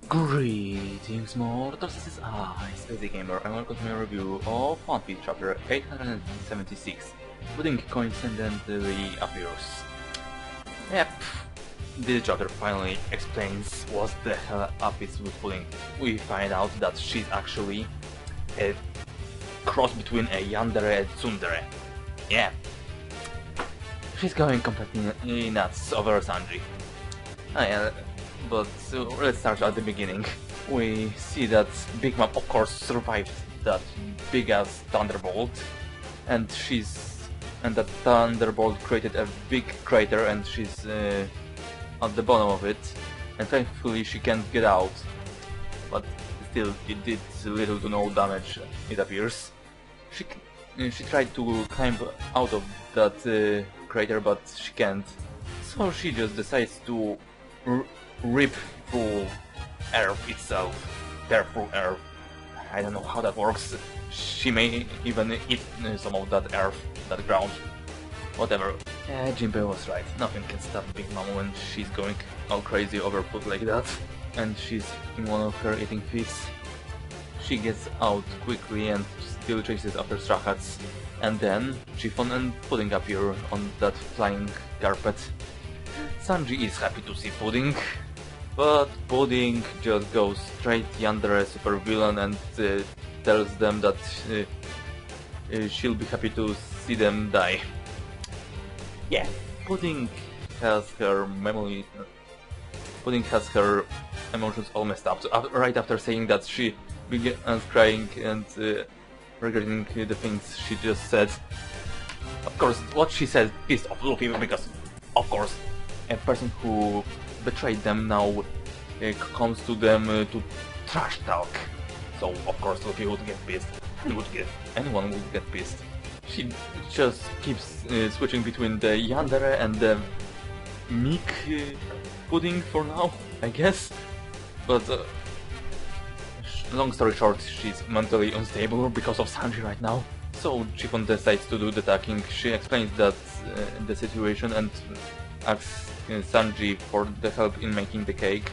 Greetings, mortals, this is I, Spazy Gamer, and welcome to my review of One Piece chapter 876. Pudding coincidentally appears. Yep, this chapter finally explains what the hell up is with Pudding. We find out that she's actually a cross between a Yandere and TSUNDERE. Yeah, she's going completely nuts over Sanji. Oh yeah, but let's start at the beginning. We see that Big Mom of course survived that big ass thunderbolt, and that thunderbolt created a big crater, and she's at the bottom of it, and thankfully she can't get out, but still it did little to no damage, it appears. She tried to climb out of that crater, but she can't, so she just decides to rip through Earth itself. Tear through Earth. I don't know how that works. She may even eat some of that Earth, that ground. Whatever. Yeah, Jinbei was right. Nothing can stop Big Mom when she's going all crazy over food like that. And she's in one of her eating fits. She gets out quickly and still chases after Straw Hats. And then Chiffon and Pudding appear on that flying carpet. Sanji is happy to see Pudding, but Pudding just goes straight Yandere supervillain and tells them that she'll be happy to see them die. Yeah, Pudding has her memory. Pudding has her emotions all messed up. So right after saying that, she begins crying and regretting the things she just said. Of course, what she said pissed off Luffy because, of course, a person who betrayed them now comes to them to trash talk. So of course Luffy would get pissed. Anyone would get pissed. She just keeps switching between the Yandere and the meek Pudding for now, I guess. But long story short, she's mentally unstable because of Sanji right now. So Chiffon decides to do the attacking. She explains that the situation and asks Sanji for the help in making the cake,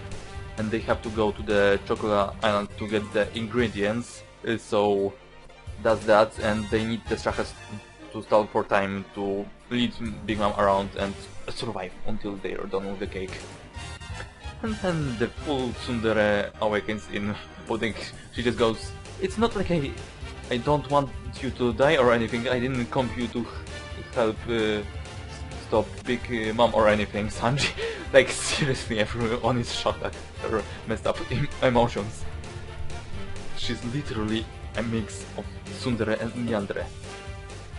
and they have to go to the chocolate island to get the ingredients, so that's that, and they need the Straw Hats to stall for time to lead Big Mom around and survive until they are done with the cake. And then the full Tsundere awakens in Pudding. She just goes, "It's not like I don't want you to die or anything, I didn't come here to help stop Big Mom or anything, Sanji." Like, seriously, everyone is shocked at her messed up emotions. She's literally a mix of Tsundere and Yandere.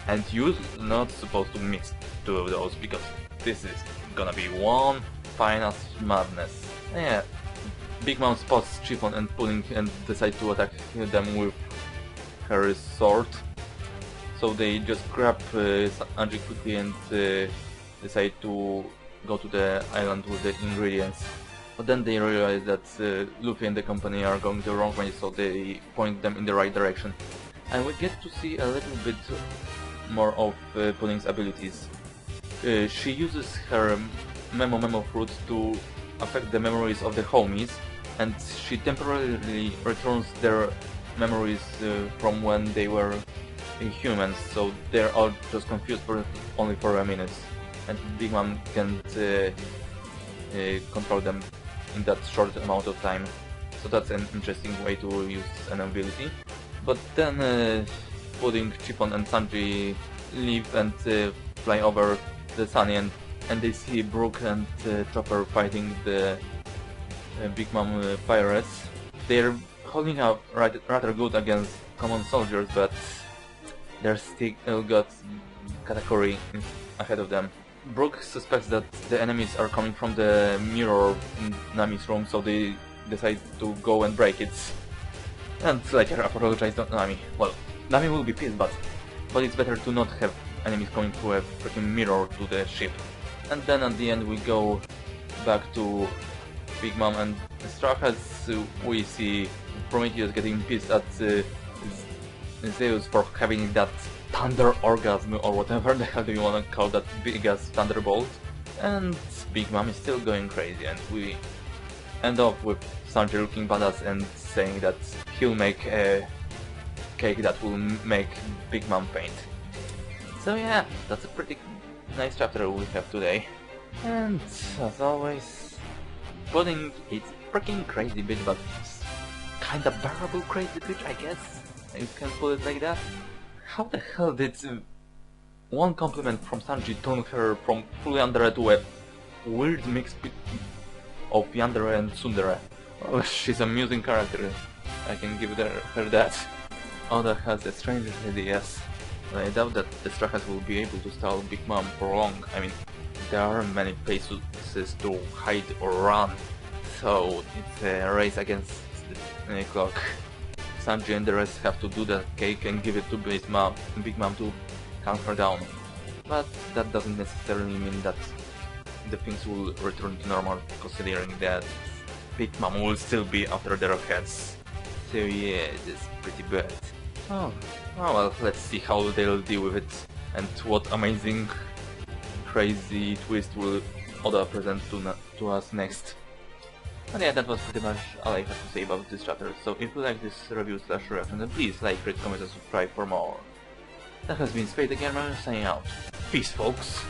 And you're not supposed to mix two of those, because this is gonna be one finest madness. Yeah, Big Mom spots Chiffon and Pudding and decides to attack them with her sword. So they just grab Sanji quickly and decide to go to the island with the ingredients. But then they realize that Luffy and the company are going the wrong way, so they point them in the right direction. And we get to see a little bit more of Pudding's abilities. She uses her Memo fruit to affect the memories of the homies, and she temporarily returns their memories from when they were humans, so they're all just confused only for a minute. And Big Mom can't control them in that short amount of time. So that's an interesting way to use an ability. But then Pudding, Chiffon and Sanji leave and fly over the Sunny, and they see Brook and Chopper fighting the Big Mom pirates. They're holding up rather good against common soldiers, but they're still got Katakuri ahead of them. Brook suspects that the enemies are coming from the mirror in Nami's room, so they decide to go and break it. And later apologize to Nami. Well, Nami will be pissed, but it's better to not have enemies coming through a freaking mirror to the ship. And then at the end we go back to Big Mom and Straw Hats. We see Prometheus getting pissed at Zeus for having that thunder orgasm, or whatever the hell do you wanna call that big ass thunderbolt. And Big Mom is still going crazy, and end up with Sanji looking badass and saying that he'll make a cake that will make Big Mom faint. So yeah, that's a pretty nice chapter we have today. And as always, Pudding is freaking crazy bitch, but kinda bearable crazy bitch, I guess you can put it like that. How the hell did one compliment from Sanji turn her from full Yandere to a weird mix of Yandere and Tsundere? Well, she's an amusing character, I can give her that. Oda has the strangest ideas. I doubt that the Strakas will be able to stall Big Mom for long. I mean, there aren't many places to hide or run, so it's a race against the clock. Sanji and the rest have to do the cake and give it to Big Mom to calm her down. But that doesn't necessarily mean that the things will return to normal, considering that Big Mom will still be after the Rockets. So yeah, it is pretty bad. Oh well, let's see how they'll deal with it, and what amazing, crazy twist will Oda present to us next. And yeah, that was pretty much all I have to say about this chapter, so if you like this review/reaction, then please like, rate, comment and subscribe for more. That has been Spade the Gamer signing out. Peace folks!